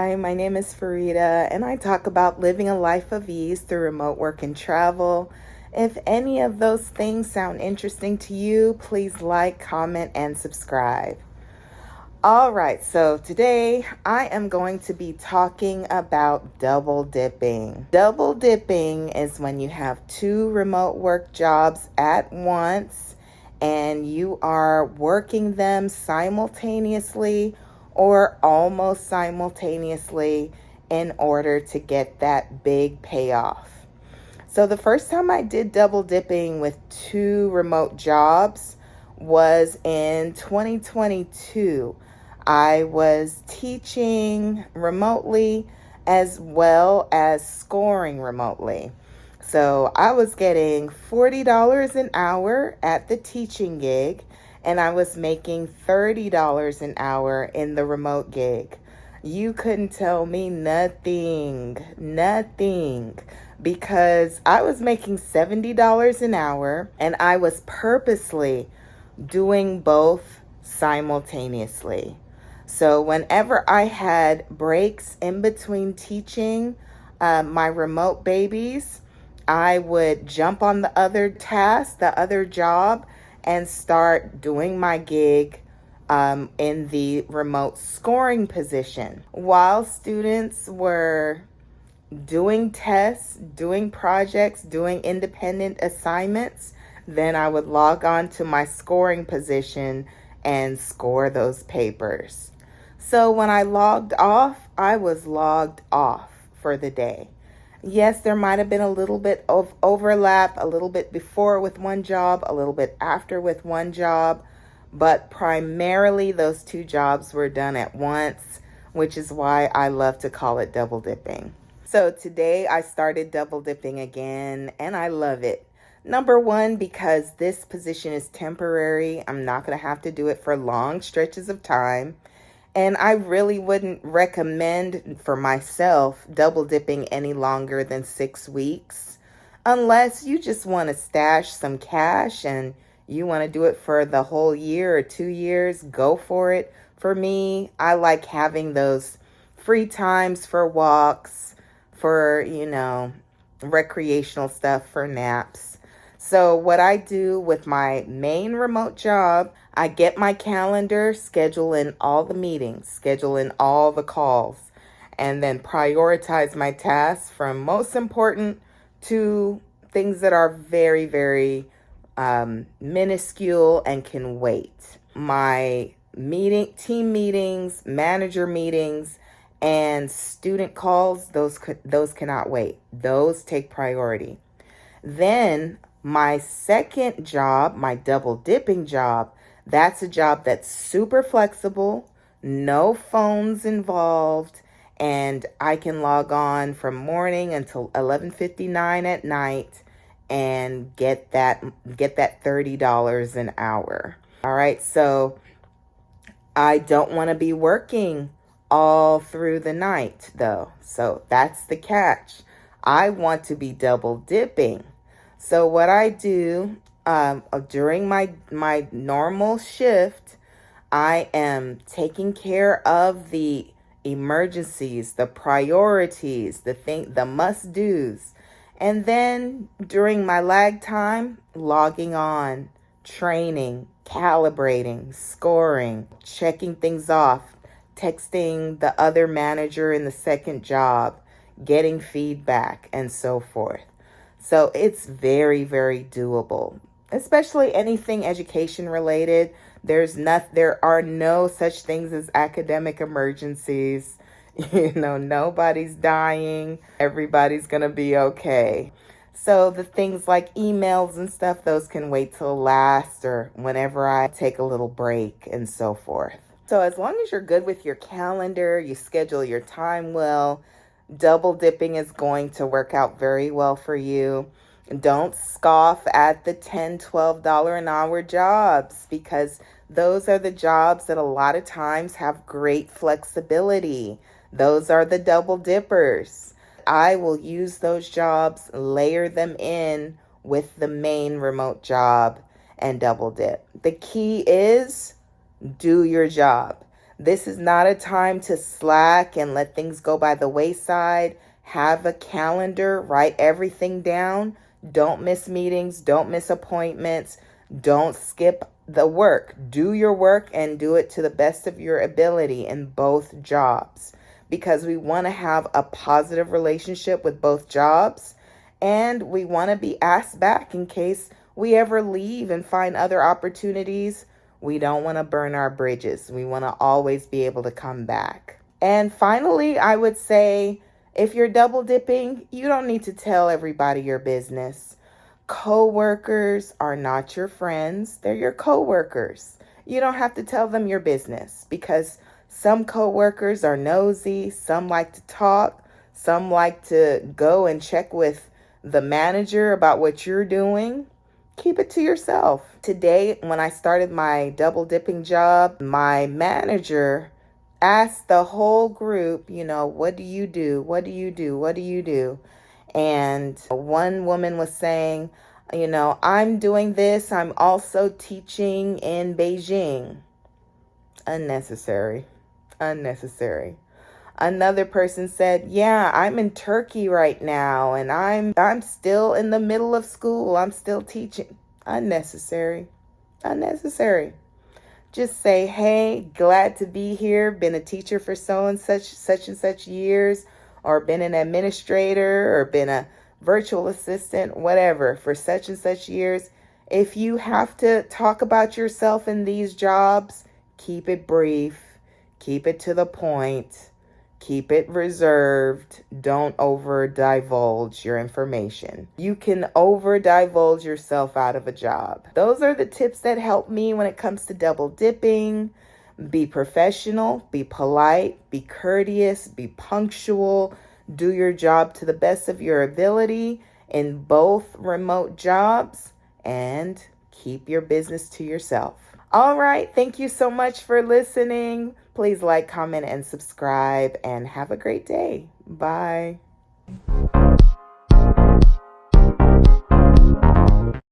Hi, my name is Farida, and I talk about living a life of ease through remote work and travel. If any of those things sound interesting to you, please like, comment, and subscribe. All right, so today I am going to be talking about double dipping. Double dipping is when you have two remote work jobs at once and you are working them simultaneously or almost simultaneously in order to get that big payoff. So the first time I did double dipping with two remote jobs was in 2022. I was teaching remotely as well as scoring remotely. So I was getting $40 an hour at the teaching gig, and I was making $30 an hour in the remote gig. You couldn't tell me nothing, because I was making $70 an hour and I was purposely doing both simultaneously. So whenever I had breaks in between teaching my remote babies, I would jump on the other task, the other job, and start doing my gig in the remote scoring position. While students were doing tests, doing projects, doing independent assignments, then I would log on to my scoring position and score those papers. So when I logged off, I was logged off for the day. Yes, there might have been a little bit of overlap, a little bit before with one job, a little bit after with one job, but primarily those two jobs were done at once, which is why I love to call it double dipping. So today I started double dipping again, and I love it. Number one, because this position is temporary. I'm not going to have to do it for long stretches of time. And I really wouldn't recommend for myself double dipping any longer than 6 weeks, unless you just want to stash some cash and you want to do it for the whole year or 2 years, go for it. For me, I like having those free times for walks, for, recreational stuff, for naps. So what I do with my main remote job, I get my calendar, schedule in all the meetings, schedule in all the calls, and then prioritize my tasks from most important to things that are very, very minuscule and can wait. My team meetings, manager meetings, and student calls, those cannot wait. Those take priority. Then my second job, my double dipping job, that's a job that's super flexible, no phones involved, and I can log on from morning until 11:59 at night and get that $30 an hour. All right, so I don't want to be working all through the night though. So that's the catch. I want to be double dipping. So what I do during my normal shift, I am taking care of the emergencies, the priorities, the must-dos. And then during my lag time, logging on, training, calibrating, scoring, checking things off, texting the other manager in the second job, getting feedback, and so forth. So it's very, very doable, especially anything education related. There are no such things as academic emergencies. Nobody's dying. Everybody's going to be okay. So the things like emails and stuff, those can wait till last or whenever I take a little break and so forth. So as long as you're good with your calendar, you schedule your time well, double dipping is going to work out very well for you. Don't scoff at the $10, $12 an hour jobs, because those are the jobs that a lot of times have great flexibility. Those are the double dippers. I will use those jobs, layer them in with the main remote job, and double dip. The key is do your job. This is not a time to slack and let things go by the wayside. Have a calendar, write everything down. Don't miss meetings, don't miss appointments, don't skip the work. Do your work and do it to the best of your ability in both jobs, because we want to have a positive relationship with both jobs, and we want to be asked back in case we ever leave and find other opportunities. We don't want to burn our bridges. We want to always be able to come back. And finally, I would say, if you're double dipping, you don't need to tell everybody your business. Co-workers are not your friends. They're your co-workers. You don't have to tell them your business, because some co-workers are nosy. Some like to talk. Some like to go and check with the manager about what you're doing. Keep it to yourself. Today, when I started my double dipping job, my manager asked the whole group, what do you do? What do you do? What do you do? And one woman was saying, I'm doing this. I'm also teaching in Beijing. Unnecessary. Another person said, yeah, I'm in Turkey right now, and I'm still in the middle of school. I'm still teaching. Unnecessary. Just say, hey, glad to be here. Been a teacher for such and such years, or been an administrator, or been a virtual assistant, whatever, for such and such years. If you have to talk about yourself in these jobs, keep it brief, keep it to the point. Keep it reserved. Don't over divulge your information. You can over divulge yourself out of a job. Those are the tips that help me when it comes to double dipping. Be professional, be polite, be courteous, be punctual. Do your job to the best of your ability in both remote jobs, and keep your business to yourself. All right. Thank you so much for listening. Please like, comment, and subscribe, and have a great day. Bye.